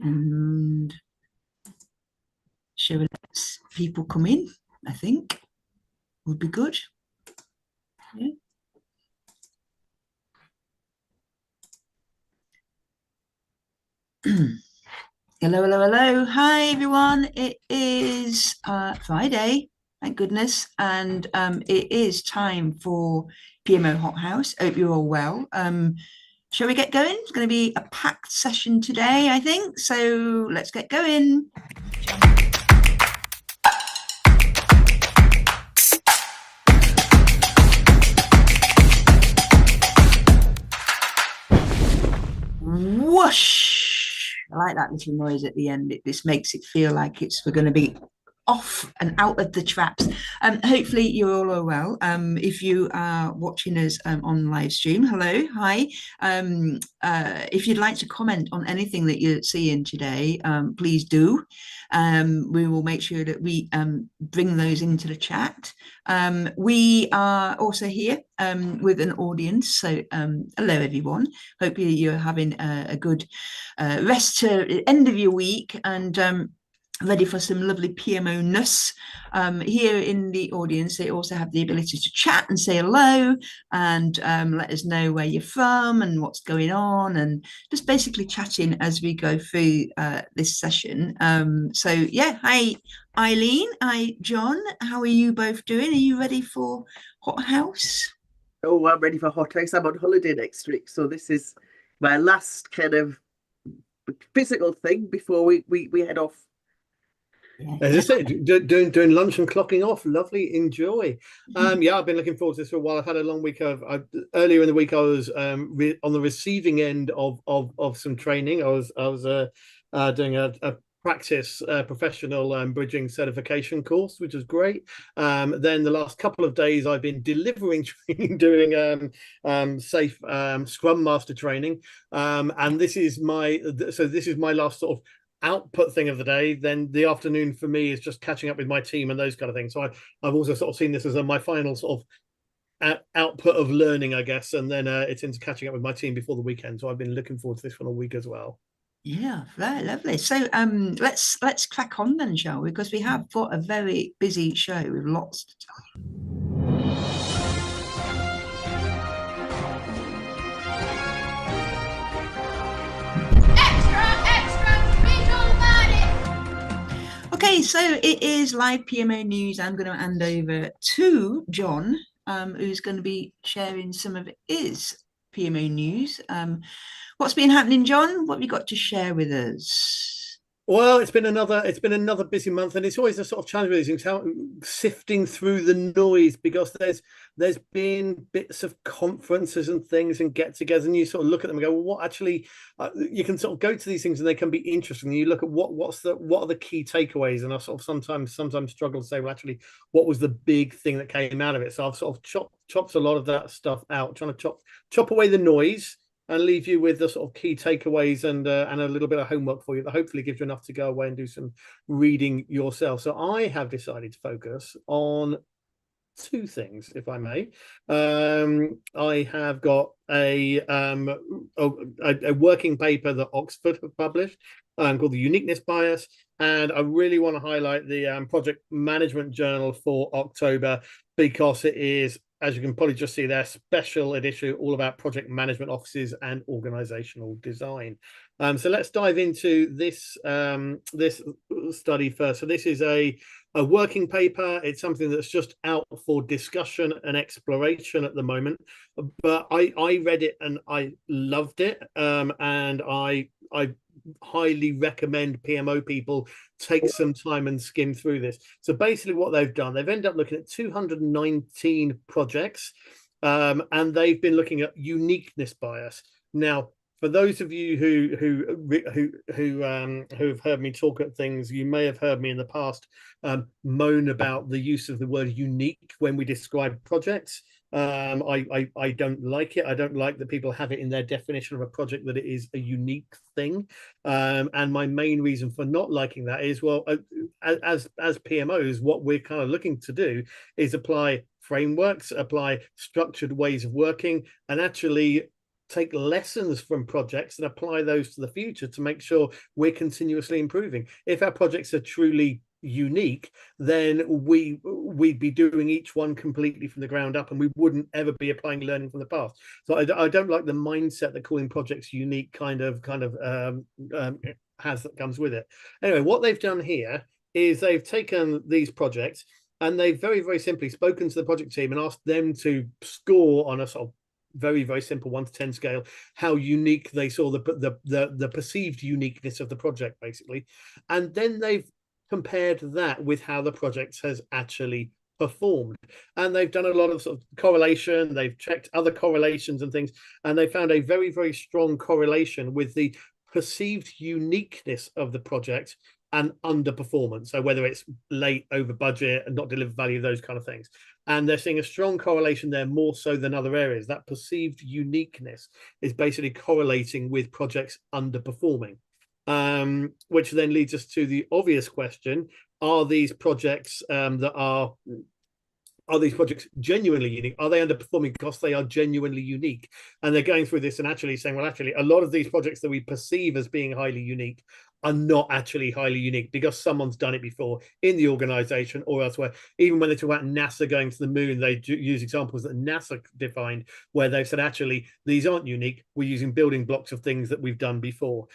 and show people come in, I think would be good. Yeah. Hello, hello, hello. Hi, everyone. It is Friday, thank goodness. And it is time for PMO HotHouse. Hope you're all well. Shall we get going? It's going to be a packed session today, I think. So let's get going. Whoosh! I like that little noise at the end. This makes it feel like we're going to be off and out of the traps. Hopefully you're all well. If you are watching us on live stream, hello, hi. If you'd like to comment on anything that you're seeing today, please do. We will make sure that we bring those into the chat. We are also here with an audience. So hello, everyone. Hope you're having a good rest to end of your week and ready for some lovely PMO-ness. Here in the audience, they also have the ability to chat and say hello and let us know where you're from and what's going on, and just basically chatting as we go through this session. So yeah, hi Eileen, hi John, how are you both doing? Are you ready for HotHouse? Oh, I'm ready for HotHouse. I'm on holiday next week, so this is my last kind of physical thing before we head off. As I said, doing lunch and clocking off. Lovely, enjoy. Yeah, I've been looking forward to this for a while. I've had a long week of. Earlier in the week, I was on the receiving end of some training. I was doing a practice professional bridging certification course, which is great. Then the last couple of days, I've been delivering training, doing safe Scrum Master training, and this is my last sort of output thing of the day. Then the afternoon for me is just catching up with my team and those kind of things. So I've also sort of seen this as my final sort of output of learning, I guess, and then it's into catching up with my team before the weekend. So I've been looking forward to this one all week as well. Yeah, very lovely. So let's crack on then, shall we? Because we have got a very busy show with lots to tell you. Okay, so it is live PMO news. I'm going to hand over to John, who's going to be sharing some of his PMO news. What's been happening, John? What have you got to share with us? Well, it's been another busy month, and it's always a sort of challenge with these things, how sifting through the noise, because there's been bits of conferences and things and get-togethers, and you sort of look at them and go, well, what actually? You can sort of go to these things and they can be interesting. You look at what are the key takeaways, and I sort of sometimes struggle to say, well, actually, what was the big thing that came out of it? So I've sort of chopped a lot of that stuff out, trying to chop away the noise and leave you with the sort of key takeaways and a little bit of homework for you that hopefully gives you enough to go away and do some reading yourself. So I have decided to focus on two things, if I may. I have got a working paper that Oxford have published called The Uniqueness Bias, and I really want to highlight the Project Management Journal for October, because it is, as you can probably just see there, special edition all about project management offices and organizational design. So let's dive into this this study first. So this is a working paper. It's something that's just out for discussion and exploration at the moment. But I read it and I loved it, and I highly recommend PMO people take some time and skim through this. So basically what they've done, they've ended up looking at 219 projects, and they've been looking at uniqueness bias. Now, for those of you who've heard me talk at things, you may have heard me in the past moan about the use of the word unique when we describe projects. I don't like it. I don't like that people have it in their definition of a project that it is a unique thing. And my main reason for not liking that is, well, as PMOs, what we're kind of looking to do is apply frameworks, apply structured ways of working, and actually take lessons from projects and apply those to the future to make sure we're continuously improving. If our projects are truly unique, then we'd be doing each one completely from the ground up, and we wouldn't ever be applying learning from the past. So I don't like the mindset that calling projects unique kind of has that comes with it. Anyway, what they've done here is they've taken these projects and they've very, very simply spoken to the project team and asked them to score on a sort of very, very simple 1 to 10 scale how unique they saw the perceived uniqueness of the project, basically. And then they've compared that with how the project has actually performed, and they've done a lot of sort of correlation. They've checked other correlations and things, and they found a very, very strong correlation with the perceived uniqueness of the project and underperformance. So whether it's late, over budget, and not deliver value, those kind of things. And they're seeing a strong correlation there, more so than other areas. That perceived uniqueness is basically correlating with projects underperforming. Which then leads us to the obvious question: are these projects are these projects genuinely unique? Are they underperforming because they are genuinely unique? And they're going through this and actually saying, well, actually, a lot of these projects that we perceive as being highly unique are not actually highly unique because someone's done it before in the organization or elsewhere. Even when they talk about NASA going to the moon, they use examples that NASA defined where they've said, actually, these aren't unique. We're using building blocks of things that we've done before.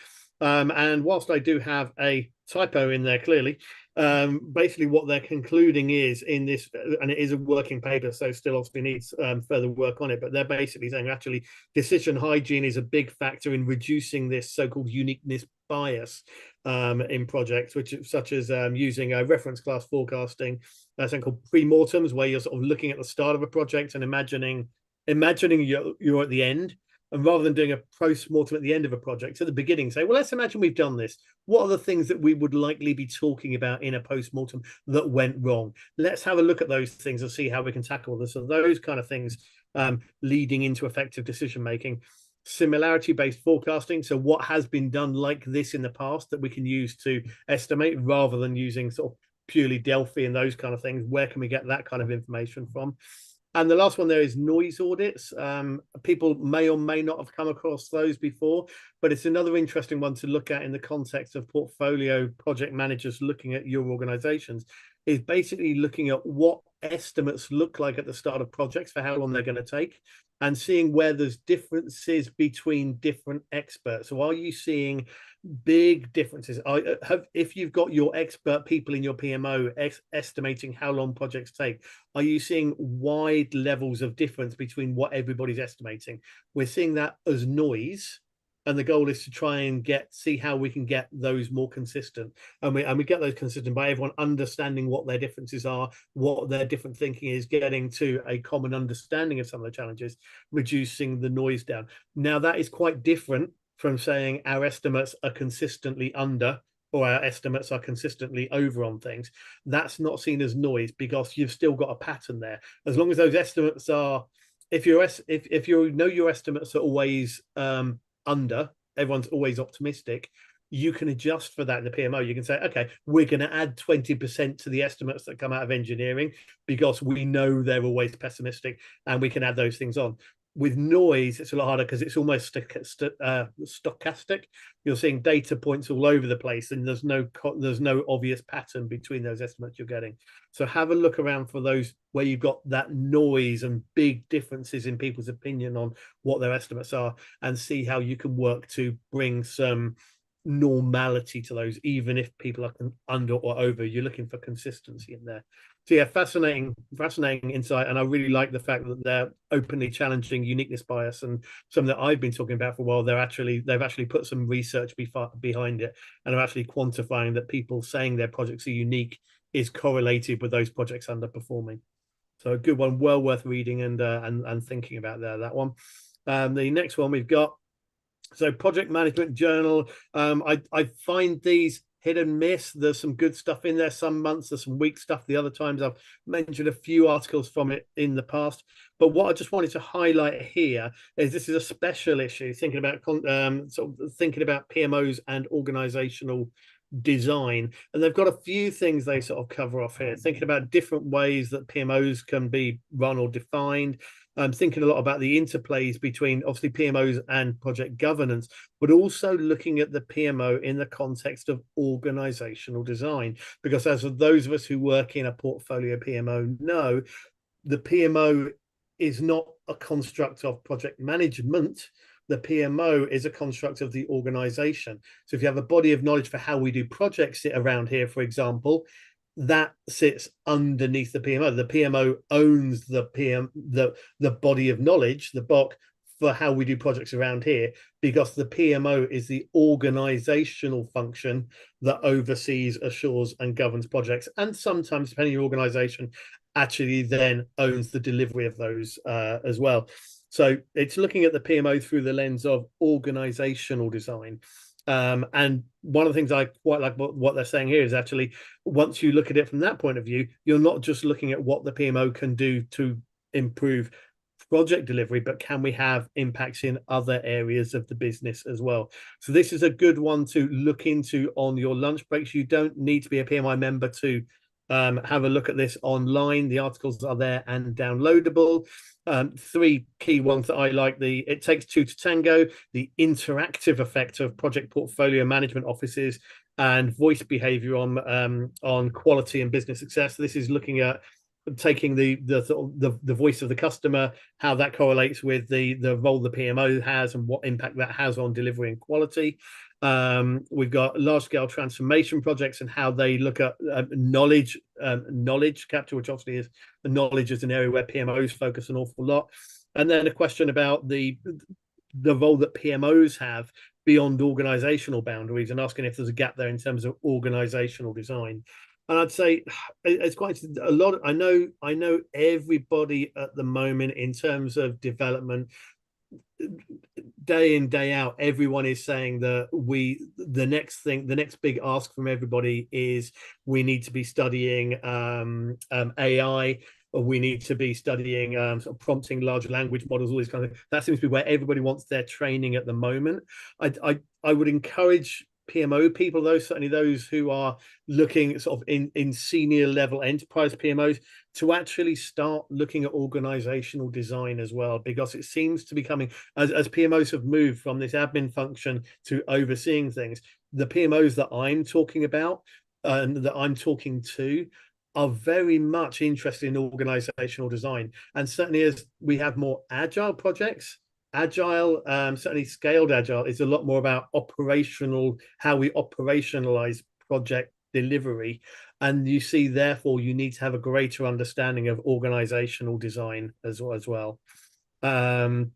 And whilst I do have a typo in there, clearly, basically what they're concluding is in this, and it is a working paper, so still obviously needs further work on it, but they're basically saying actually decision hygiene is a big factor in reducing this so-called uniqueness bias in projects, which such as using a reference class forecasting, something called pre-mortems, where you're sort of looking at the start of a project and imagining you're at the end. And rather than doing a post-mortem at the end of a project, at the beginning, say, well, let's imagine we've done this. What are the things that we would likely be talking about in a post-mortem that went wrong? Let's have a look at those things and see how we can tackle this. So those kind of things leading into effective decision-making. Similarity-based forecasting. So what has been done like this in the past that we can use to estimate rather than using sort of purely Delphi and those kind of things. Where can we get that kind of information from? And the last one there is noise audits. People may or may not have come across those before, but it's another interesting one to look at in the context of portfolio project managers looking at your organizations, is basically looking at what estimates look like at the start of projects for how long they're going to take, and seeing where there's differences between different experts. So are you seeing big differences? If you've got your expert people in your PMO estimating how long projects take, are you seeing wide levels of difference between what everybody's estimating? We're seeing that as noise, and the goal is to try and see how we can get those more consistent. And we get those consistent by everyone understanding what their differences are, what their different thinking is, getting to a common understanding of some of the challenges, reducing the noise down. Now, that is quite different from saying our estimates are consistently under or our estimates are consistently over on things. That's not seen as noise because you've still got a pattern there. As long as those estimates are, if you know your estimates are always under, everyone's always optimistic, you can adjust for that in the PMO. You can say, okay, we're going to add 20% to the estimates that come out of engineering because we know they're always pessimistic, and we can add those things on. With noise, it's a lot harder because it's almost stochastic. You're seeing data points all over the place, and there's no obvious pattern between those estimates you're getting. So have a look around for those where you've got that noise and big differences in people's opinion on what their estimates are, and see how you can work to bring some normality to those, even if people are under or over. You're looking for consistency in there. So yeah, fascinating insight, and I really like the fact that they're openly challenging uniqueness bias, and something that I've been talking about for a while. They've actually put some research behind it, and are actually quantifying that people saying their projects are unique is correlated with those projects underperforming. So a good one, well worth reading and thinking about there. That one. The next one we've got. So project management journal. I find these hit and miss. There's some good stuff in there. Some months there's some weak stuff. The other times I've mentioned a few articles from it in the past. But what I just wanted to highlight here is this is a special issue, thinking about thinking about PMOs and organizational design. And they've got a few things they sort of cover off here, thinking about different ways that PMOs can be run or defined, thinking a lot about the interplays between obviously PMOs and project governance, but also looking at the PMO in the context of organizational design. Because as those of us who work in a portfolio PMO know, the PMO is not a construct of project management. The PMO is a construct of the organization. So if you have a body of knowledge for how we do projects around here, for example, that sits underneath the PMO. The PMO owns the body of knowledge, the BOC, for how we do projects around here, because the PMO is the organizational function that oversees, assures, and governs projects, and sometimes, depending on your organization, actually then owns the delivery of those as well. So it's looking at the PMO through the lens of organizational design. And one of the things I quite like what they're saying here is actually, once you look at it from that point of view, you're not just looking at what the PMO can do to improve project delivery, but can we have impacts in other areas of the business as well? So this is a good one to look into on your lunch breaks. You don't need to be a PMI member to have a look at this online. The articles are there and downloadable. Three key ones that I like: it takes two to tango, the interactive effect of project portfolio management offices, and voice behavior on quality and business success. This is looking at taking the voice of the customer, how that correlates with the role the PMO has and what impact that has on delivery and quality. We've got large-scale transformation projects and how they look at knowledge capture, which obviously is the knowledge is an area where PMOs focus an awful lot. And then a question about the role that PMOs have beyond organizational boundaries, and asking if there's a gap there in terms of organizational design. And I'd say it's quite a lot. I know everybody at the moment in terms of development, day in, day out, everyone is saying that the next big ask from everybody is we need to be studying AI, or we need to be studying sort of prompting large language models, all these kind of things. That seems to be where everybody wants their training at the moment. I would encourage PMO people, certainly those who are looking sort of in senior level enterprise PMOs, to actually start looking at organizational design as well, because it seems to be coming as PMOs have moved from this admin function to overseeing things. The PMOs that I'm talking about and that I'm talking to are very much interested in organizational design. And certainly as we have more agile projects, Agile, certainly scaled Agile, is a lot more about how we operationalize project delivery. And you see, therefore, you need to have a greater understanding of organizational design as well. Good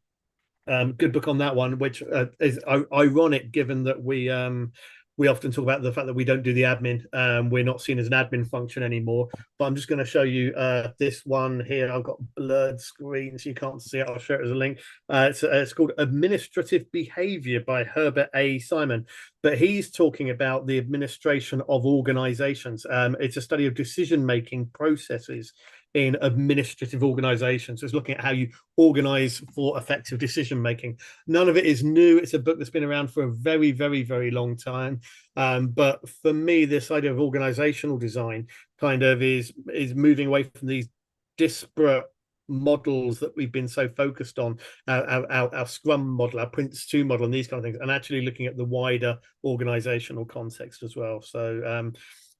book on that one, which is ironic given that we often talk about the fact that we don't do the admin. We're not seen as an admin function anymore. But I'm just going to show you this one here. I've got blurred screen, so you can't see it. I'll share it as a link. It's called Administrative Behavior by Herbert A. Simon. But he's talking about the administration of organizations. It's a study of decision-making processes in administrative organizations. So it's looking at how you organize for effective decision making. None of it is new. It's a book that's been around for a very, very, very long time. But for me, this idea of organizational design kind of is moving away from these disparate models that we've been so focused on, our Scrum model, our Prince 2 model, and these kind of things, and actually looking at the wider organizational context as well. So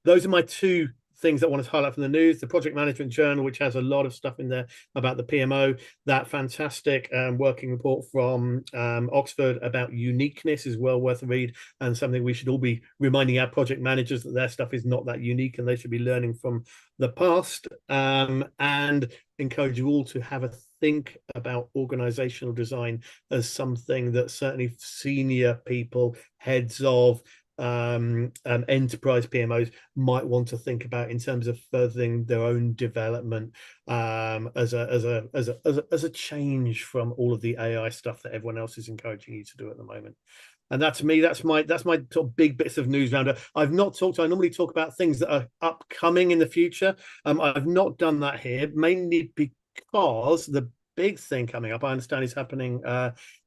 those are my two things that I wanted to highlight from the news: the Project Management Journal, which has a lot of stuff in there about the PMO, that fantastic working report from Oxford about uniqueness is well worth a read, and something we should all be reminding our project managers that their stuff is not that unique and they should be learning from the past, and encourage you all to have a think about organizational design as something that certainly senior people, heads of enterprise PMOs might want to think about in terms of furthering their own development as a change from all of the AI stuff that everyone else is encouraging you to do at the moment. And that's me. That's my sort of big bits of news roundup. I normally talk about things that are upcoming in the future. I've not done that here, mainly because the big thing coming up, I understand, is happening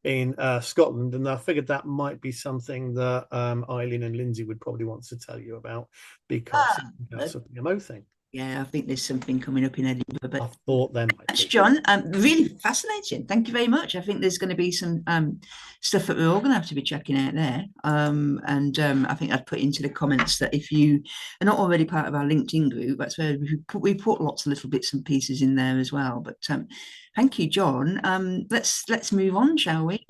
in Scotland, and I figured that might be something that Eileen and Lindsay would probably want to tell you about, because that's a PMO thing. Yeah, I think there's something coming up in Edinburgh. I But thought there might thanks, be. John. Really fascinating. Thank you very much. I think there's going to be some stuff that we're all going to have to be checking out there. And I think I'd put into the comments that if you are not already part of our LinkedIn group, that's where we put lots of little bits and pieces in there as well. But thank you, John. Let's move on, shall we?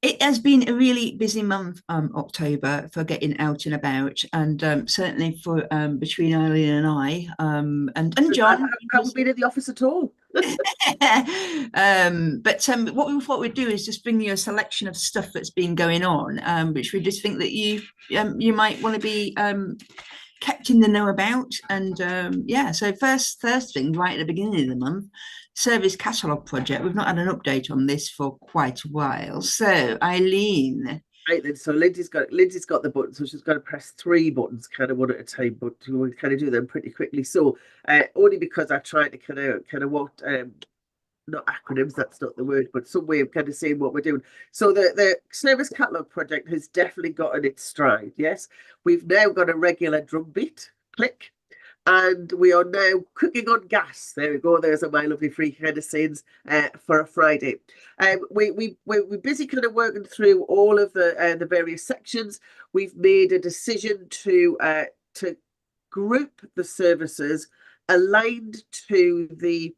It has been a really busy month, October, for getting out and about, and certainly for between Eileen and I, and John. Haven't been in the office at all. But what we thought we'd do is just bring you a selection of stuff that's been going on, which we just think that you might want to be kept in the know about. And yeah, so first thing right at the beginning of the month, service catalogue project. We've not had an update on this for quite a while. So Eileen. Right then, so Lindsay's got the button, so she's got to press 3 buttons, kind of one at a time, but we kind of do them pretty quickly. So only because I tried to kind of what not acronyms, that's not the word, but some way of kind of saying what we're doing. So the service catalogue project has definitely gotten its stride. Yes, we've now got a regular drum beat, click, and we are now cooking on gas. There we go. There's my lovely free kind of sayings for a Friday. We're busy kind of working through all of the various sections. We've made a decision to group the services aligned to the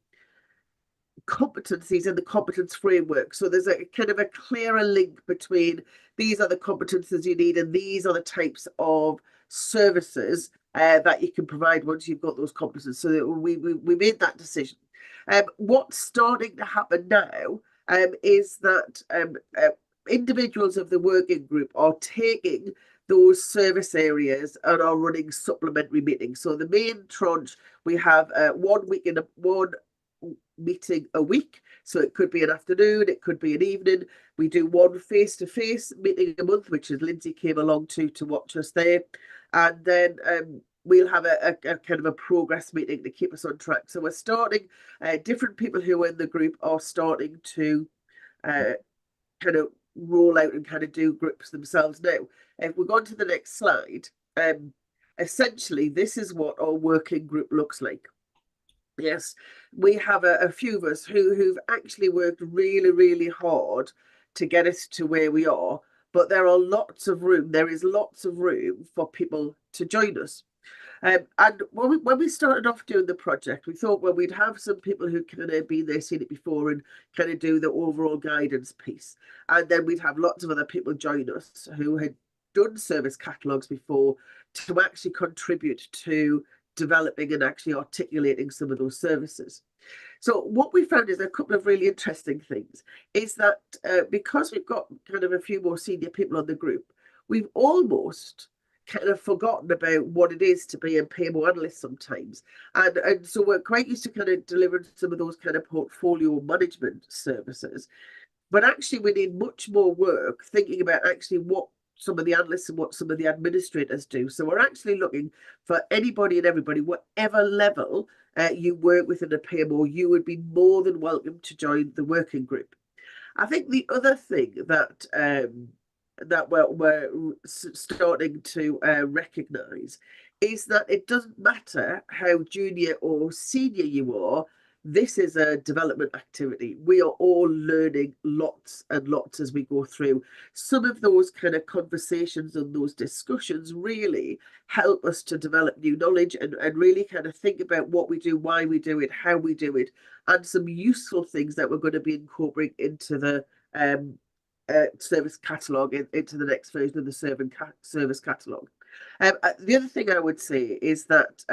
competencies in the competence framework. So there's a kind of a clearer link between these are the competences you need and these are the types of services that you can provide once you've got those competencies. So we made that decision. What's starting to happen now is that individuals of the working group are taking those service areas and are running supplementary meetings. So the main tranche, we have 1 week in one meeting a week. So it could be an afternoon, it could be an evening. We do 1 face-to-face meeting a month, which is Lindsay came along to watch us there. And then we'll have a kind of a progress meeting to keep us on track. So we're starting, different people who are in the group are starting to kind of roll out and kind of do groups themselves now. If we go on to the next slide, essentially this is what our working group looks like. Yes, we have a few of us who've actually worked really, really hard to get us to where we are, but there is lots of room for people to join us. And when we started off doing the project, we thought, well, we'd have some people who kind of been there, seen it before, and kind of do the overall guidance piece. And then we'd have lots of other people join us who had done service catalogues before to actually contribute to developing and actually articulating some of those services. So what we found is a couple of really interesting things is that because we've got kind of a few more senior people on the group, we've almost kind of forgotten about what it is to be a PMO analyst sometimes. And so we're quite used to kind of delivering some of those kind of portfolio management services. But actually we need much more work thinking about actually what some of the analysts and what some of the administrators do. So we're actually looking for anybody and everybody, whatever level you work within a PMO, you would be more than welcome to join the working group. I think the other thing that that we're starting to recognise is that it doesn't matter how junior or senior you are. This is a development activity. We are all learning lots and lots as we go through. Some of those kind of conversations and those discussions really help us to develop new knowledge and really kind of think about what we do, why we do it, how we do it, and some useful things that we're going to be incorporating into the service catalogue, into the next version of the service catalogue. The other thing I would say is that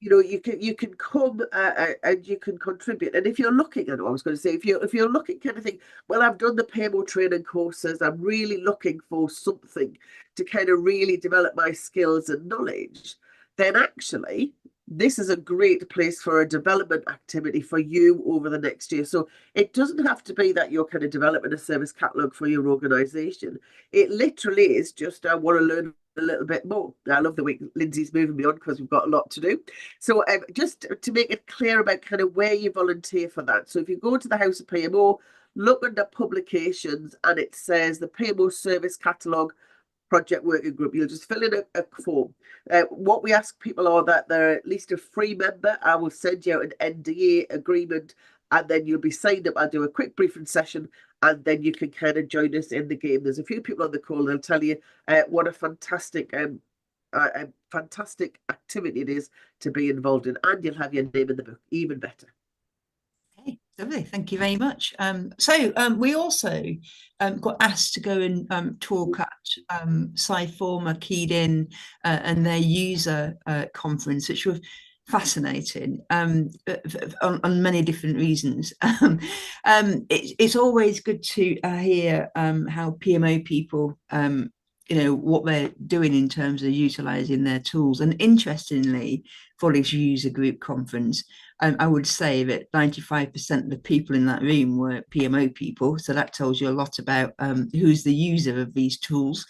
you can come and you can contribute. And if you're looking, I know I was going to say, if you're looking kind of thing, well, I've done the PMO training courses, I'm really looking for something to kind of really develop my skills and knowledge, then actually this is a great place for a development activity for you over the next year. So it doesn't have to be that you're kind of developing a service catalogue for your organisation. It literally is just, I want to learn a little bit more. I love the way Lindsay's moving me on because we've got a lot to do. So just to make it clear about kind of where you volunteer for that. So if you go to the House of PMO, look under publications and it says the PMO service catalogue project working group. You'll just fill in a form. What we ask people are that they're at least a free member. I will send you out an NDA agreement and then you'll be signed up. I'll do a quick briefing session and then you can kind of join us in the game. There's a few people on the call, they'll tell you what a fantastic activity it is to be involved in, and you'll have your name in the book, even better. Okay, lovely, thank you very much. We also got asked to go and talk at Sci-Forma keyed in and their user conference, which was fascinating on many different reasons. It's always good to hear how PMO people what they're doing in terms of utilizing their tools. And interestingly, for this user group conference, I would say that 95% of the people in that room were PMO people, so that tells you a lot about who's the user of these tools.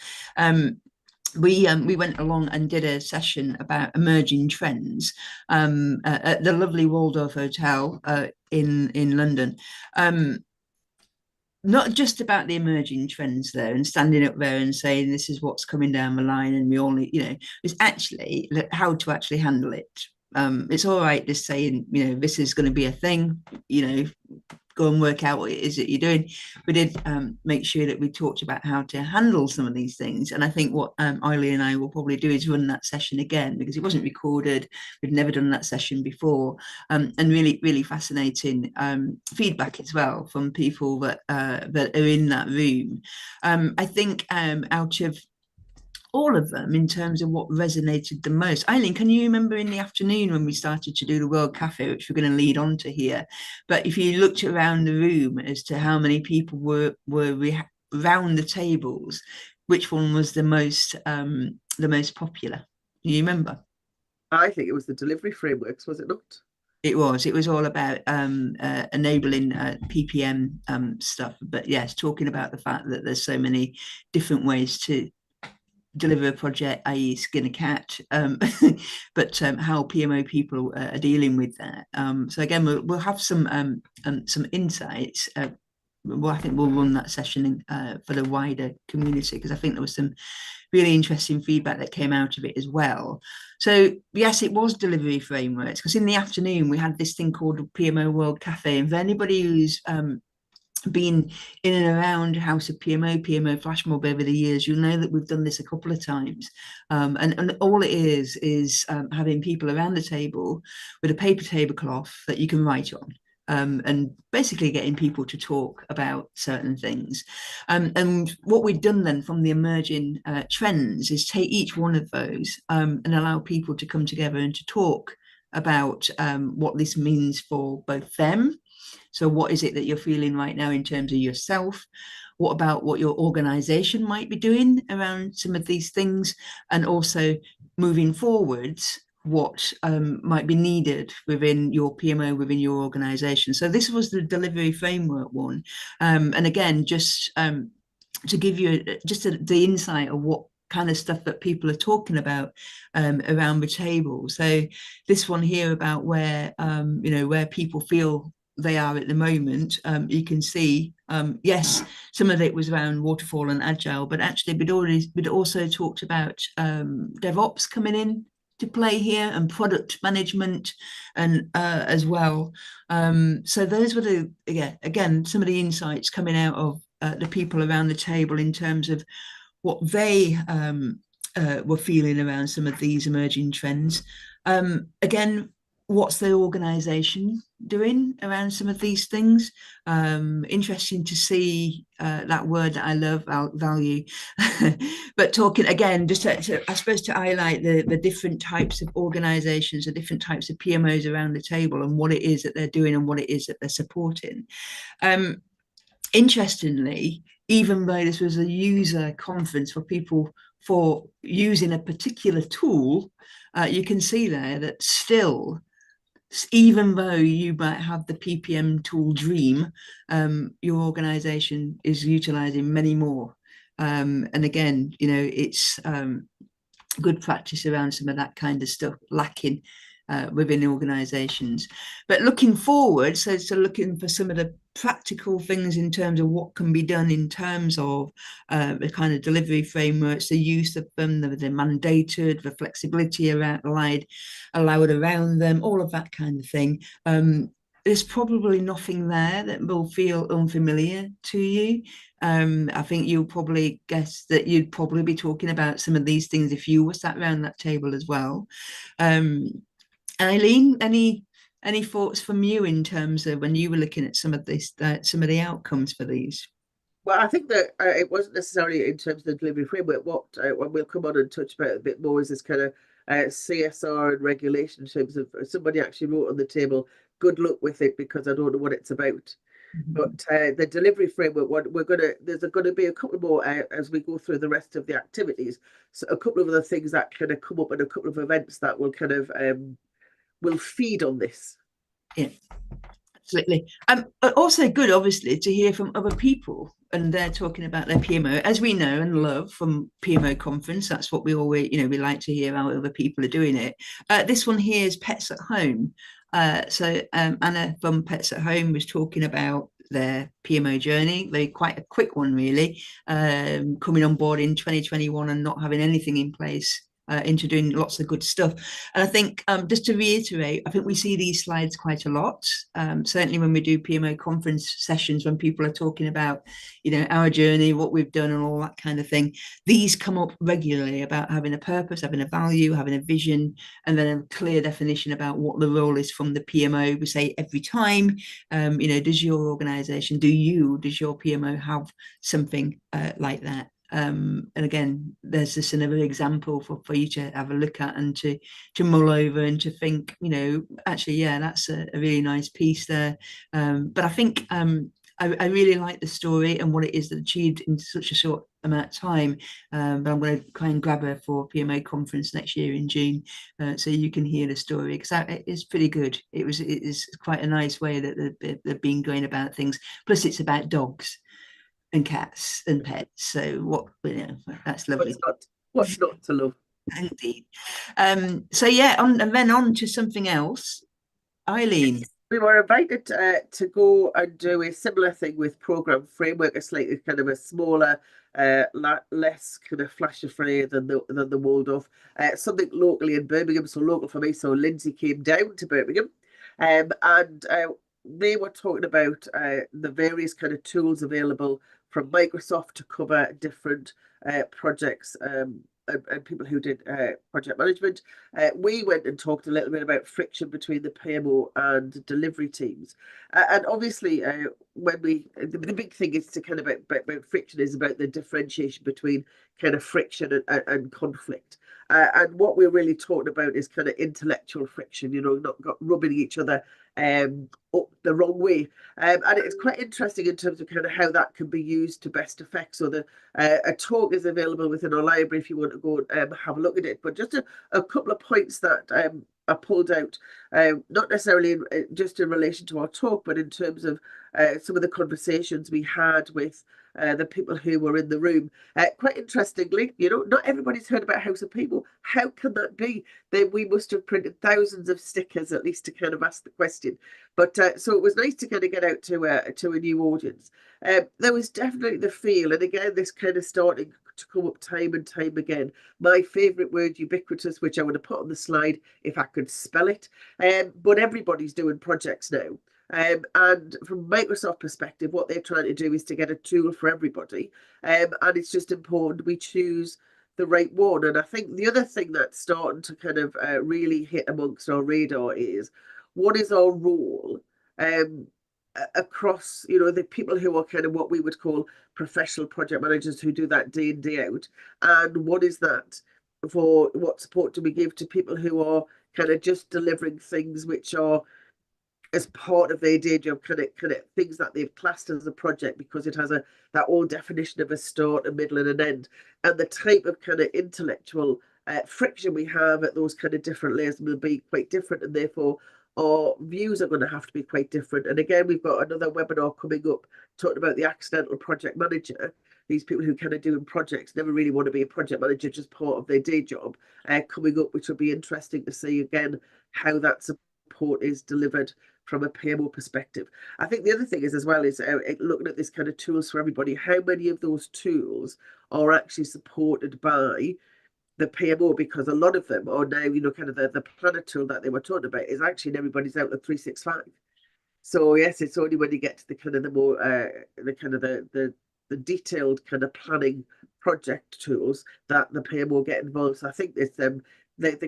We went along and did a session about emerging trends at the lovely Waldorf Hotel in London. Not just about the emerging trends there and standing up there and saying this is what's coming down the line and we all need, it's actually how to actually handle it. It's all right just saying, this is going to be a thing, go and work out what it is that you're doing. We did make sure that we talked about how to handle some of these things. And I think what Eileen and I will probably do is run that session again because it wasn't recorded. We've never done that session before. And really, really fascinating feedback as well from people that are in that room. I think out of all of them in terms of what resonated the most. Eileen, can you remember in the afternoon when we started to do the World Cafe, which we're going to lead on to here, but if you looked around the room as to how many people were around the tables, which one was the most popular? Do you remember? I think it was the delivery frameworks, was it not? It was all about enabling PPM stuff, but yes, talking about the fact that there's so many different ways to deliver a project, i.e. skin a cat, but how PMO people are dealing with that. So again, we'll have some insights. I think we'll run that session for the wider community because I think there was some really interesting feedback that came out of it as well. So yes, it was delivery frameworks because in the afternoon we had this thing called the PMO World Cafe, and for anybody who's been in and around House of PMO Flash Mob over the years, you'll know that we've done this a couple of times. And all it is having people around the table with a paper tablecloth that you can write on. And basically getting people to talk about certain things. And what we've done then from the emerging trends is take each one of those and allow people to come together and to talk about what this means for both them. So what is it that you're feeling right now in terms of yourself? What about what your organization might be doing around some of these things? And also moving forwards, what might be needed within your PMO, within your organization. So this was the delivery framework one. And again, just to give you the insight of what kind of stuff that people are talking about around the table. So this one here about where, where people feel they are at the moment, you can see, yes, some of it was around waterfall and agile, but actually we'd also talked about DevOps coming in to play here and product management and as well. So those were again, some of the insights coming out of the people around the table in terms of what they were feeling around some of these emerging trends. Again, what's the organization doing around some of these things? Interesting to see that word that I love, value. But talking again, just I suppose to highlight the different types of organizations, the different types of PMOs around the table and what it is that they're doing and what it is that they're supporting. Interestingly, even though this was a user conference for people for using a particular tool, you can see there that still, even though you might have the PPM tool dream, your organization is utilizing many more. And again, it's good practice around some of that kind of stuff lacking within organisations. But looking forward, so looking for some of the practical things in terms of what can be done in terms of the kind of delivery frameworks, the use of them, the mandated, the flexibility allowed around them, all of that kind of thing. There's probably nothing there that will feel unfamiliar to you. I think you'll probably guess that you'd probably be talking about some of these things if you were sat around that table as well. Eileen, any thoughts from you in terms of when you were looking at some of this, some of the outcomes for these? Well, I think that it wasn't necessarily in terms of the delivery framework. What when we'll come on and touch about a bit more is this kind of CSR and regulation in terms of somebody actually wrote on the table, good luck with it because I don't know what it's about. But the delivery framework, there's going to be a couple more as we go through the rest of the activities. So a couple of other things that kind of come up and a couple of events that will kind of will feed on this. Yeah, absolutely. Also good, obviously, to hear from other people and they're talking about their PMO, as we know and love from PMO conference. That's what we always, we like to hear how other people are doing it. This one here is Pets at Home. So Anna from Pets at Home was talking about their PMO journey. They quite a quick one, really, coming on board in 2021 and not having anything in place into doing lots of good stuff. And I think just to reiterate, I think we see these slides quite a lot. Certainly when we do PMO conference sessions, when people are talking about, our journey, what we've done and all that kind of thing, these come up regularly about having a purpose, having a value, having a vision, and then a clear definition about what the role is from the PMO. We say every time, does your organization, does your PMO have something like that? And again, there's just another example for you to have a look at and to mull over and to think, actually, yeah, that's a really nice piece there. But I think I really like the story and what it is that achieved in such a short amount of time. But I'm going to try and grab her for PMO conference next year in June, so you can hear the story, because it's pretty good. It is quite a nice way that they've been going about things. Plus, it's about dogs and cats and pets. So that's lovely. What's not to love? Indeed. So yeah, and then on to something else. Eileen. We were invited to go and do a similar thing with program framework, a slightly kind of a smaller, less kind of flash affair than the Waldorf. Something locally in Birmingham, so local for me. So Lindsay came down to Birmingham, and they were talking about the various kind of tools available from Microsoft to cover different projects and people who did project management. We went and talked a little bit about friction between the PMO and delivery teams. And obviously, the big thing is to kind of about friction is about the differentiation between kind of friction and conflict. And what we're really talking about is kind of intellectual friction, not rubbing each other up the wrong way. And it's quite interesting in terms of kind of how that can be used to best effect. So a talk is available within our library if you want to go and have a look at it. But just a couple of points that I pulled out, not necessarily just in relation to our talk, but in terms of some of the conversations we had with the people who were in the room. Quite interestingly, not everybody's heard about House of People. How can that be? We must have printed thousands of stickers at least to kind of ask the question. But so it was nice to kind of get out to a new audience. There was definitely the feel, and again, this kind of starting to come up time and time again. My favourite word, ubiquitous, which I would have put on the slide if I could spell it. But everybody's doing projects now. And from Microsoft perspective, what they're trying to do is to get a tool for everybody. And it's just important we choose the right one. And I think the other thing that's starting to kind of really hit amongst our radar is, what is our role across, the people who are kind of what we would call professional project managers who do that day in, day out. And what is that for? What support do we give to people who are kind of just delivering things which are as part of their day job, kind of things that they've classed as a project because it has that old definition of a start, a middle, and an end, and the type of kind of intellectual friction we have at those kind of different layers will be quite different, and therefore our views are going to have to be quite different. And again, we've got another webinar coming up talking about the accidental project manager. these people who kind of doing projects never really want to be a project manager, just part of their day job, coming up, which will be interesting to see again how that support is delivered from a PMO perspective. I think the other thing is as well is looking at this kind of tools for everybody, how many of those tools are actually supported by the PMO, because a lot of them are now, kind of the planner tool that they were talking about is actually in everybody's Outlook 365. So yes, it's only when you get to the kind of the more the detailed kind of planning project tools that the PMO get involved. So I think it's the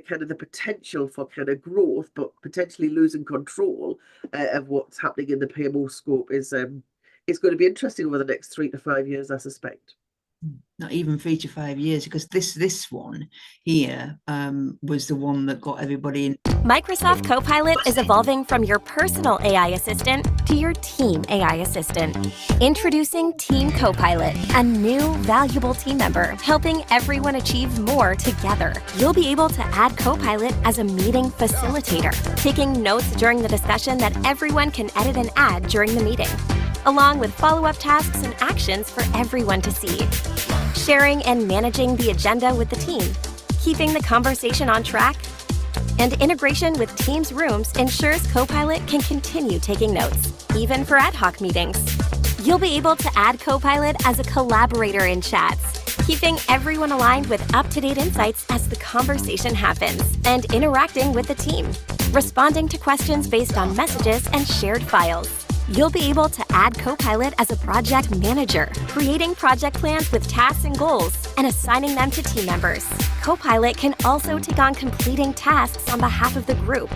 kind of the potential for kind of growth, but potentially losing control of what's happening in the PMO scope is going to be interesting over the next 3 to 5 years, I suspect. Not even 3 to 5 years, because this one here was the one that got everybody in. Microsoft Copilot is evolving from your personal AI assistant to your team AI assistant. Introducing Team Copilot, a new valuable team member helping everyone achieve more together. You'll be able to add Copilot as a meeting facilitator, taking notes during the discussion that everyone can edit and add during the meeting, along with follow-up tasks and actions for everyone to see. Sharing and managing the agenda with the team, keeping the conversation on track, and integration with Teams rooms ensures Copilot can continue taking notes, even for ad hoc meetings. You'll be able to add Copilot as a collaborator in chats, keeping everyone aligned with up-to-date insights as the conversation happens, and interacting with the team, responding to questions based on messages and shared files. You'll be able to add Copilot as a project manager, creating project plans with tasks and goals, and assigning them to team members. Copilot can also take on completing tasks on behalf of the group,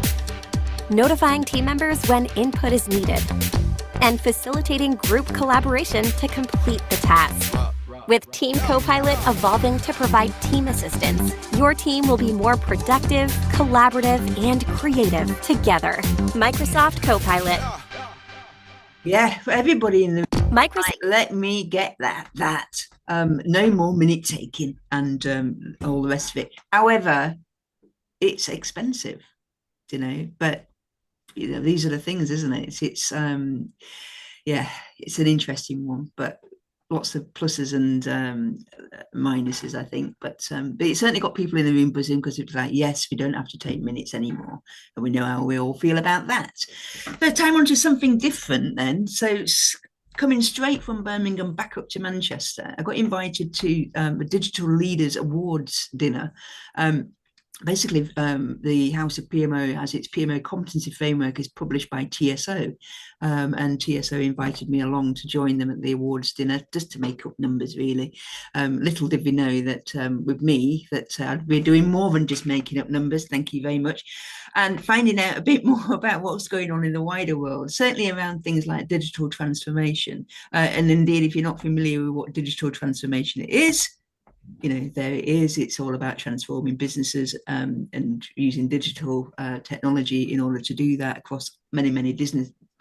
notifying team members when input is needed, and facilitating group collaboration to complete the task. With Team Copilot evolving to provide team assistance, your team will be more productive, collaborative, and creative together. Microsoft Copilot. Yeah, for everybody in the Microsoft. Let me get that. No more minute taking and all the rest of it. However, it's expensive, but these are the things, isn't it? It's yeah, it's an interesting one, but lots of pluses and minuses, I think. But it certainly got people in the room buzzing, because it was like, yes, we don't have to take minutes anymore, and we know how we all feel about that. But time on to something different then. So coming straight from Birmingham back up to Manchester, I got invited to a Digital Leaders Awards dinner. Basically, the House of PMO has its PMO competency framework is published by TSO, and TSO invited me along to join them at the awards dinner, just to make up numbers, really. Little did we know that with me that we're doing more than just making up numbers. Thank you very much. And finding out a bit more about what's going on in the wider world, certainly around things like digital transformation. And indeed, if you're not familiar with what digital transformation is, there it is. It's all about transforming businesses and using digital technology in order to do that across many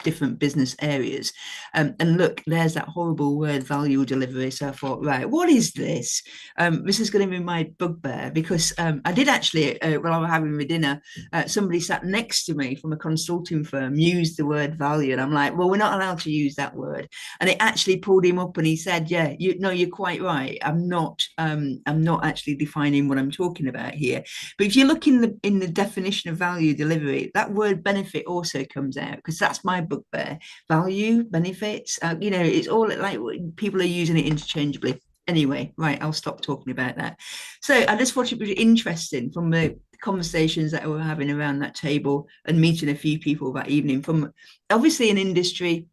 different business areas. And look, there's that horrible word, value delivery. So I thought, right, what is this? This is going to be my bugbear, because I did actually, while I was having my dinner, somebody sat next to me from a consulting firm used the word value. And I'm like, well, we're not allowed to use that word. And it actually pulled him up, and he said, yeah, you're quite right. I'm not actually defining what I'm talking about here. But if you look in the definition of value delivery, that word benefit also comes out, because that's my bugbear. Value, benefits, it's all like people are using it interchangeably. Anyway, right, I'll stop talking about that. So I just thought it was interesting from the conversations that we were having around that table and meeting a few people that evening from obviously an industry.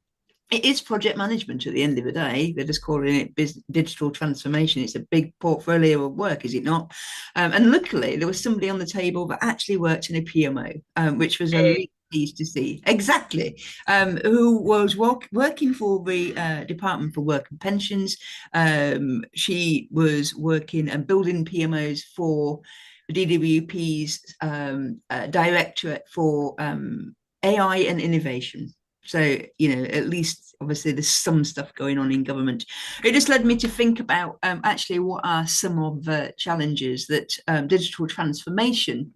It is project management at the end of the day. They're just calling it digital transformation. It's a big portfolio of work, is it not? And luckily, there was somebody on the table that actually worked in a PMO, which was really pleased to see. Exactly. Who was working for the Department for Work and Pensions. She was working and building PMOs for the DWP's Directorate for AI and Innovation. So, at least obviously there's some stuff going on in government. It just led me to think about actually what are some of the challenges that digital transformation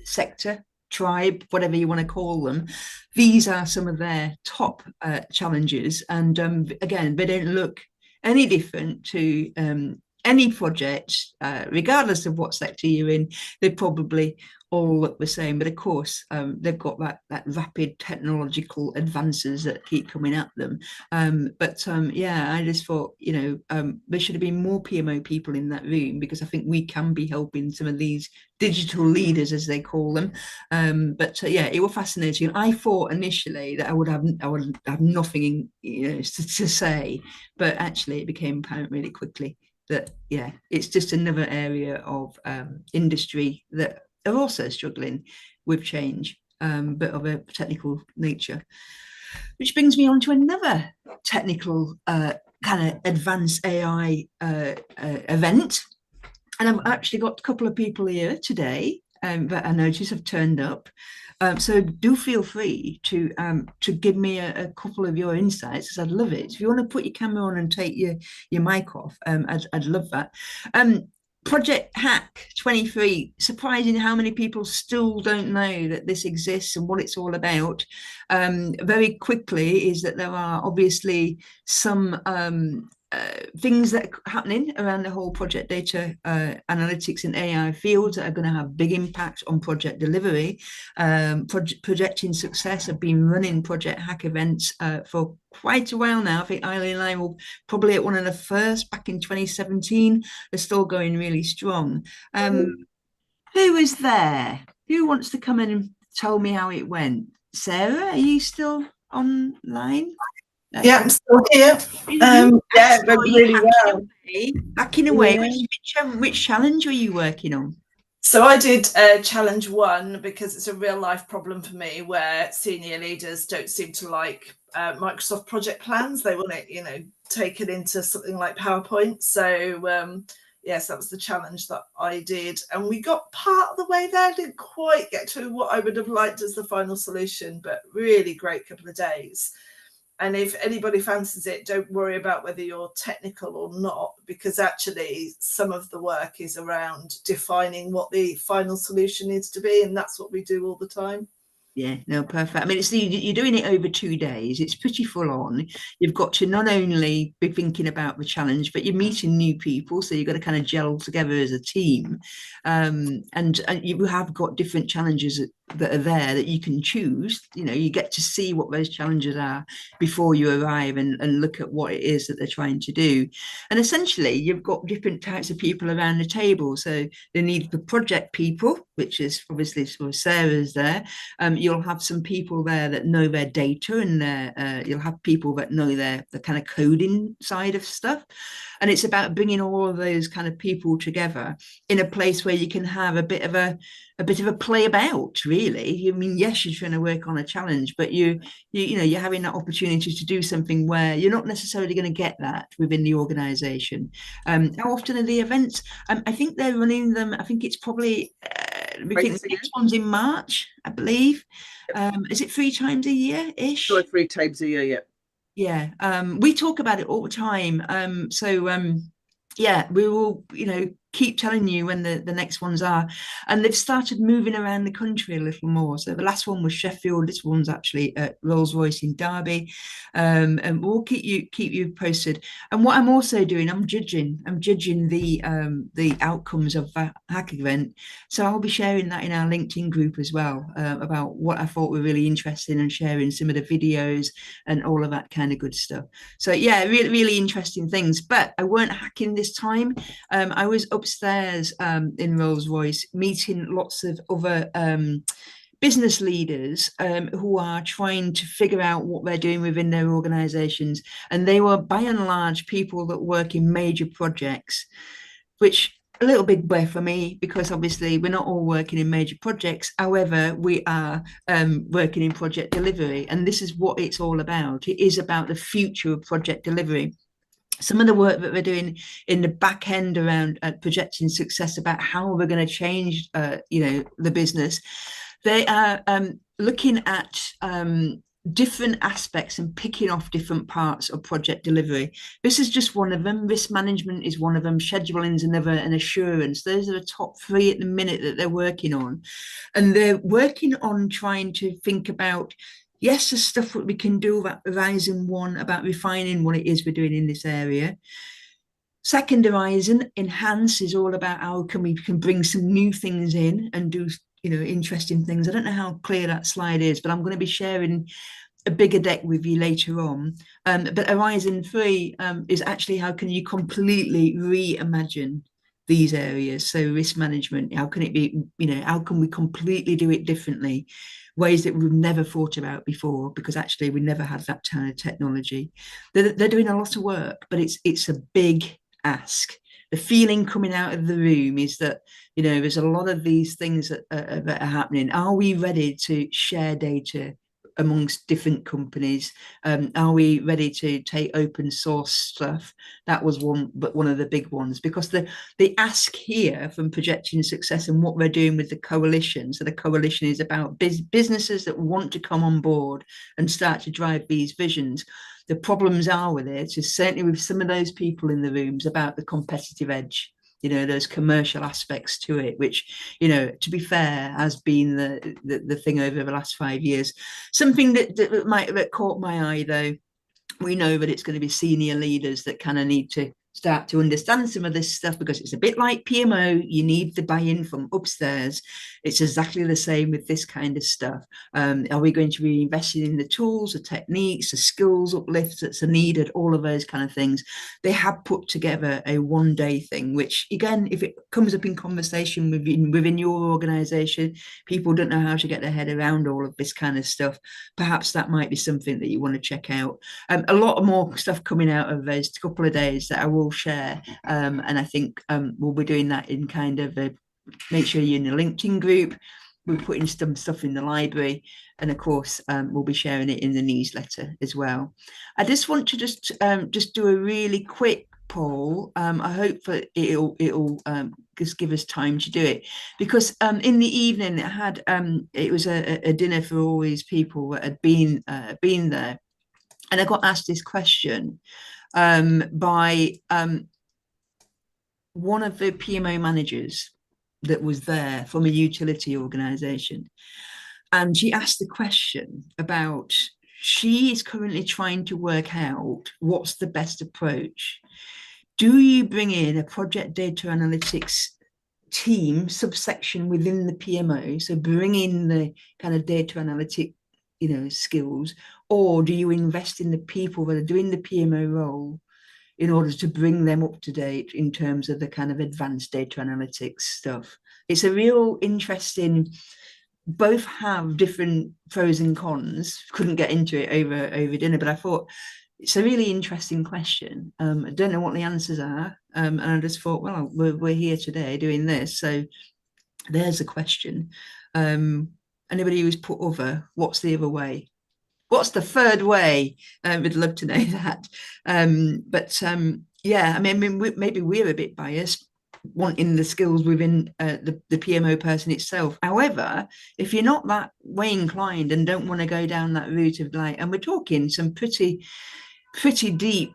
sector, tribe, whatever you want to call them, these are some of their top challenges. And again, they don't look any different to any project, regardless of what sector you're in. They probably all look the same, but of course they've got that rapid technological advances that keep coming at them. Yeah, I just thought, there should have been more PMO people in that room, because I think we can be helping some of these digital leaders, as they call them. Yeah, it was fascinating. I thought initially that I would have nothing to say, but actually it became apparent really quickly that, yeah, it's just another area of industry that are also struggling with change, but of a technical nature. Which brings me on to another technical kind of advanced AI event. And I've actually got a couple of people here today that I notice have turned up. So do feel free to give me a couple of your insights, because I'd love it. If you want to put your camera on and take your mic off, I'd love that. Project Hack 23, surprising how many people still don't know that this exists and what it's all about. Very quickly is that there are obviously some things that are happening around the whole project data analytics and AI fields that are going to have big impact on project delivery. Projecting Success have been running Project Hack events for quite a while now. I think Eileen and I were probably at one of the first back in 2017. They're still going really strong. Who is there? Who wants to come in and tell me how it went? Sarah, are you still online? Yeah, I'm still here. Yeah, but really well. Hacking away. Which challenge were you working on? So I did challenge 1, because it's a real life problem for me, where senior leaders don't seem to like Microsoft project plans. They want it, taken into something like PowerPoint. So yes, that was the challenge that I did, and we got part of the way there. Didn't quite get to what I would have liked as the final solution, but really great couple of days. And if anybody fancies it, don't worry about whether you're technical or not, because actually some of the work is around defining what the final solution needs to be. And that's what we do all the time. Yeah, no, perfect. I mean, you're doing it over 2 days. It's pretty full on. You've got to not only be thinking about the challenge, but you're meeting new people. So you've got to kind of gel together as a team. And you have got different challenges that are there that you can choose. You get to see what those challenges are before you arrive and look at what it is that they're trying to do. And essentially, you've got different types of people around the table. So they need the project people, which is obviously sort of Sarah's there. You'll have some people there that know their data, and you'll have people that know the kind of coding side of stuff. And it's about bringing all of those kind of people together in a place where you can have a bit of a play about, really. I mean, yes, you're trying to work on a challenge, but you're having that opportunity to do something where you're not necessarily going to get that within the organization. How often are the events? I think they're running them. I think it's probably the next one's in March, I believe. Is it 3 times a year ish? 2 or 3 times a year, yeah. We talk about it all the time. Yeah, we will, keep telling you when the next ones are. And they've started moving around the country a little more. So the last one was Sheffield. This one's actually at Rolls-Royce in Derby. And we'll keep you posted. And what I'm also doing, I'm judging the outcomes of that hack event. So I'll be sharing that in our LinkedIn group as well, about what I thought were really interesting, and sharing some of the videos and all of that kind of good stuff. So yeah, really, really interesting things. But I weren't hacking this time. I was upstairs in Rolls-Royce meeting lots of other business leaders who are trying to figure out what they're doing within their organizations. And they were by and large people that work in major projects, which a little big breath for me, because obviously we're not all working in major projects. However, we are working in project delivery, and this is what it's all about. It is about the future of project delivery. Some of the work that we're doing in the back end around projecting success, about how we're going to change, the business, they are looking at different aspects and picking off different parts of project delivery. This is just one of them. Risk management is one of them. Scheduling is another, and assurance. Those are the top 3 at the minute that they're working on. And they're working on trying to think about Yes, there's stuff that we can do about Horizon 1, about refining what it is we're doing in this area. Second horizon, enhance, is all about how we can bring some new things in and do, interesting things. I don't know how clear that slide is, but I'm going to be sharing a bigger deck with you later on. But Horizon 3 is actually how can you completely reimagine these areas. So risk management, how can it be, how can we completely do it differently? Ways that we've never thought about before, because actually we never had that kind of technology. They're doing a lot of work, but it's a big ask. The feeling coming out of the room is that, there's a lot of these things that are happening. Are we ready to share data amongst different companies? Are we ready to take open source stuff? That was one of the big ones, because the ask here from Projecting Success and what we're doing with the coalition. So the coalition is about businesses that want to come on board and start to drive these visions. The problems are with it is certainly with some of those people in the rooms about the competitive edge, those commercial aspects to it, which, to be fair, has been the thing over the last 5 years. Something that caught my eye, though, we know that it's going to be senior leaders that kind of need to start to understand some of this stuff, because it's a bit like PMO. You need the buy-in from upstairs. It's exactly the same with this kind of stuff. Are we going to be investing in the tools, the techniques, the skills uplifts that's needed, all of those kind of things? They have put together a one-day thing, which, again, if it comes up in conversation within your organization, people don't know how to get their head around all of this kind of stuff. Perhaps that might be something that you want to check out. A lot more stuff coming out of those couple of days that I will share, and I think we'll be doing that in kind of make sure you're in the LinkedIn group. We're putting some stuff in the library, and of course we'll be sharing it in the newsletter as well. I just want to just do a really quick poll. I hope that it'll just give us time to do it, because in the evening it was a dinner for all these people that had been there, and I got asked this question by one of the PMO managers that was there from a utility organization. And she asked the question about, she is currently trying to work out what's the best approach. Do you bring in a project data analytics team subsection within the PMO, so bring in the kind of data analytic skills, or do you invest in the people that are doing the PMO role in order to bring them up to date in terms of the kind of advanced data analytics stuff? It's a real interesting, both have different pros and cons. Couldn't get into it over dinner, but I thought it's a really interesting question. I don't know what the answers are, and I just thought, well, we're here today doing this, so there's a question. Anybody who's put other, what's the other way? What's the third way? We'd love to know that. Yeah, I mean, maybe we're a bit biased, wanting the skills within the PMO person itself. However, if you're not that way inclined and don't want to go down that route of and we're talking some pretty deep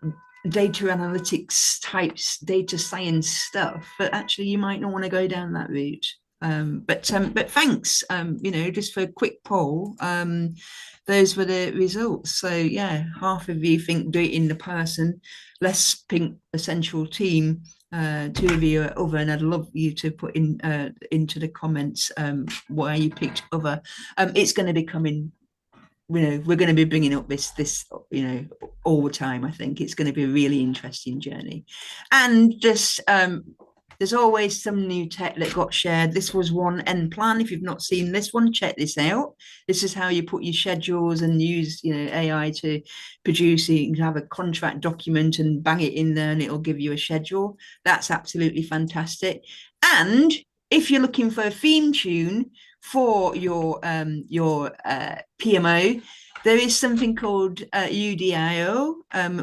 data analytics types, data science stuff, but actually you might not want to go down that route. But thanks, just for a quick poll. Those were the results. So yeah, half of you think do it in the person, less think essential team. 2 of you are other, and I'd love you to put in into the comments why you picked other. It's going to be coming. We're going to be bringing up this all the time. I think it's going to be a really interesting journey, and just there's always some new tech that got shared. This was one end plan. If you've not seen this one, check this out. This is how you put your schedules and use AI to produce. You can have a contract document and bang it in there and it'll give you a schedule. That's absolutely fantastic. And if you're looking for a theme tune for your PMO, there is something called UDIO,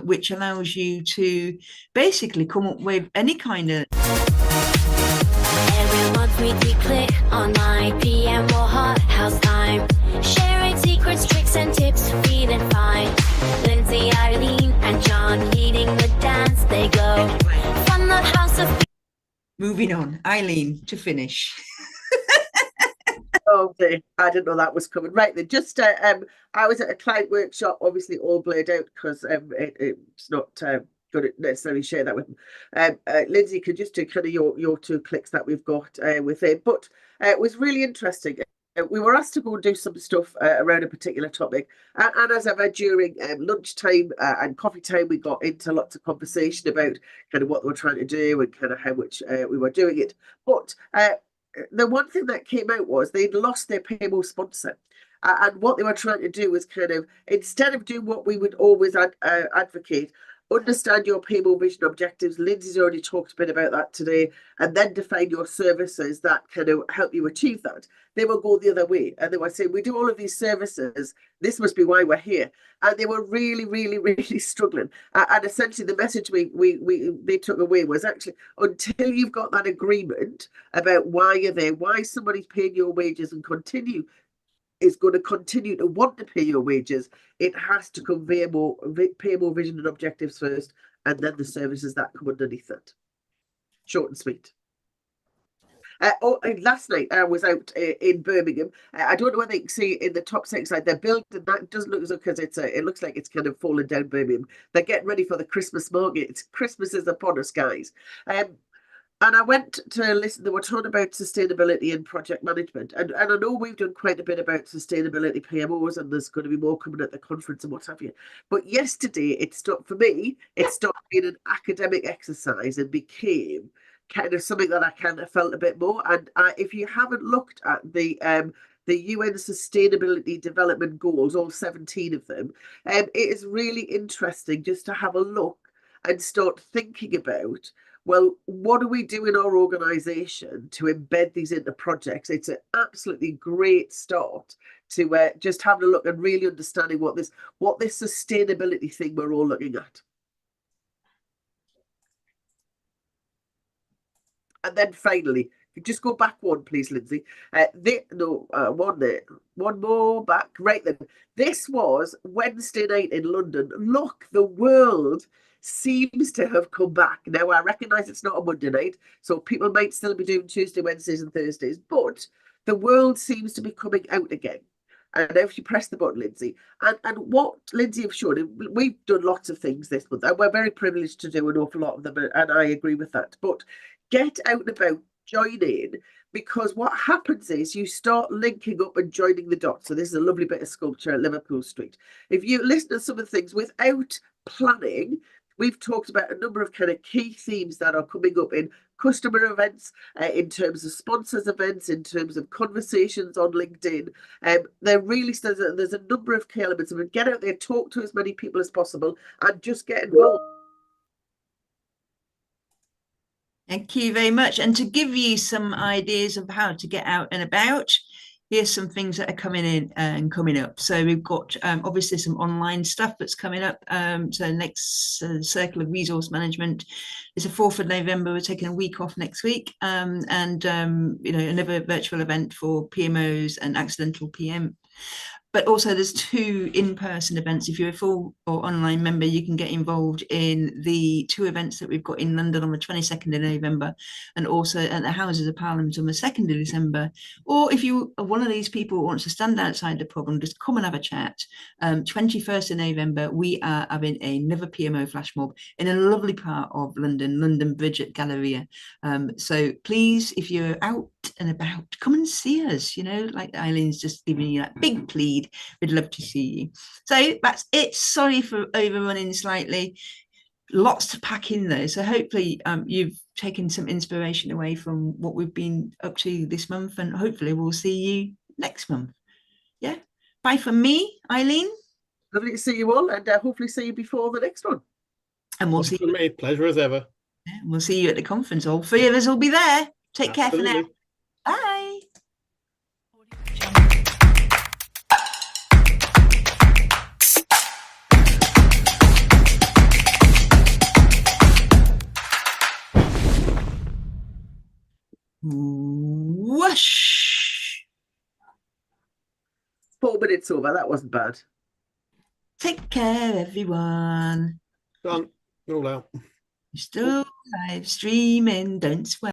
which allows you to basically come up with any kind of... Every month we click on my PMO HotHouse time, sharing secrets, tricks and tips, feeling fine. Lindsay, Eileen and John leading the dance, they go from the house of... Moving on, Eileen, to finish. Oh dear, I didn't know that was coming. Right then, just I was at a client workshop, obviously all blurred out because it's not going to necessarily share that with them. Lindsay, could just do kind of your 2 clicks that we've got with it, but it was really interesting. We were asked to go and do some stuff around a particular topic, and as ever during lunchtime and coffee time, we got into lots of conversation about kind of what they were trying to do and kind of how much we were doing it. But the one thing that came out was they'd lost their PMO sponsor. And what they were trying to do was kind of, instead of doing what we would always advocate, understand your PMO vision objectives. Lindsay's already talked a bit about that today, and then define your services that kind of help you achieve that. They will go the other way, and they were saying, we do all of these services, this must be why we're here. And they were really, really, really struggling. And essentially the message they took away was actually, until you've got that agreement about why you're there, why somebody's paying your wages and is going to continue to want to pay your wages, it has to come via PMO vision and objectives first, and then the services that come underneath it. Short and sweet. Last night I was out in Birmingham. I don't know whether you can see in the top second side, they're building that. Doesn't look as though, because it looks like it's kind of fallen down Birmingham. They're getting ready for the Christmas market. Christmas is upon us, guys. And I went to listen. They were talking about sustainability and project management. And I know we've done quite a bit about sustainability PMOs, and there's going to be more coming at the conference and what have you. But yesterday, it stopped being an academic exercise and became kind of something that I kind of felt a bit more. And if you haven't looked at the UN Sustainability Development Goals, all 17 of them, it is really interesting just to have a look and start thinking about, well, what do we do in our organisation to embed these into projects? It's an absolutely great start to just having a look and really understanding what this sustainability thing we're all looking at. And then finally, just go back one, please, Lindsay. One there. One more back. Right then. This was Wednesday night in London. Look, the world seems to have come back. Now, I recognise it's not a Monday night, so people might still be doing Tuesday, Wednesdays and Thursdays, but the world seems to be coming out again. And now if you press the button, Lindsay, and what Lindsay have shown, we've done lots of things this month, and we're very privileged to do an awful lot of them, and I agree with that. But get out and about, join in, because what happens is you start linking up and joining the dots. So this is a lovely bit of sculpture at Liverpool Street. If you listen to some of the things without planning, we've talked about a number of kind of key themes that are coming up in customer events, in terms of sponsors events, in terms of conversations on LinkedIn. There's a number of key elements of it. Get out there, talk to as many people as possible, and just get involved. Thank you very much. And to give you some ideas of how to get out and about, here's some things that are coming in and coming up. So we've got obviously some online stuff that's coming up. So next Circle of Resource Management is the 4th of November. We're taking a week off next week, and another virtual event for PMOs and accidental PM. But also there's 2 in-person events. If you're a full or online member, you can get involved in the 2 events that we've got in London on the 22nd of November, and also at the Houses of Parliament on the 2nd of December. Or if you are one of these people who wants to stand outside the problem, just come and have a chat. 21st of November, we are having another PMO flash mob in a lovely part of London, London Bridge at Galleria. So please, if you're out and about, come and see us. Like Eileen's just giving you that big plead. We'd love to see you. So that's it. Sorry for overrunning slightly. Lots to pack in though. So hopefully you've taken some inspiration away from what we've been up to this month, and hopefully we'll see you next month. Yeah. Bye from me, Eileen. Lovely to see you all, and hopefully see you before the next one. And we'll see you. Me, pleasure as ever. Yeah, we'll see you at the conference. All 3 of us will be there. Take care for now. Bye. Whoosh. 4 minutes over. That wasn't bad. Take care, everyone. Done. All out. You're still live streaming. Don't swear.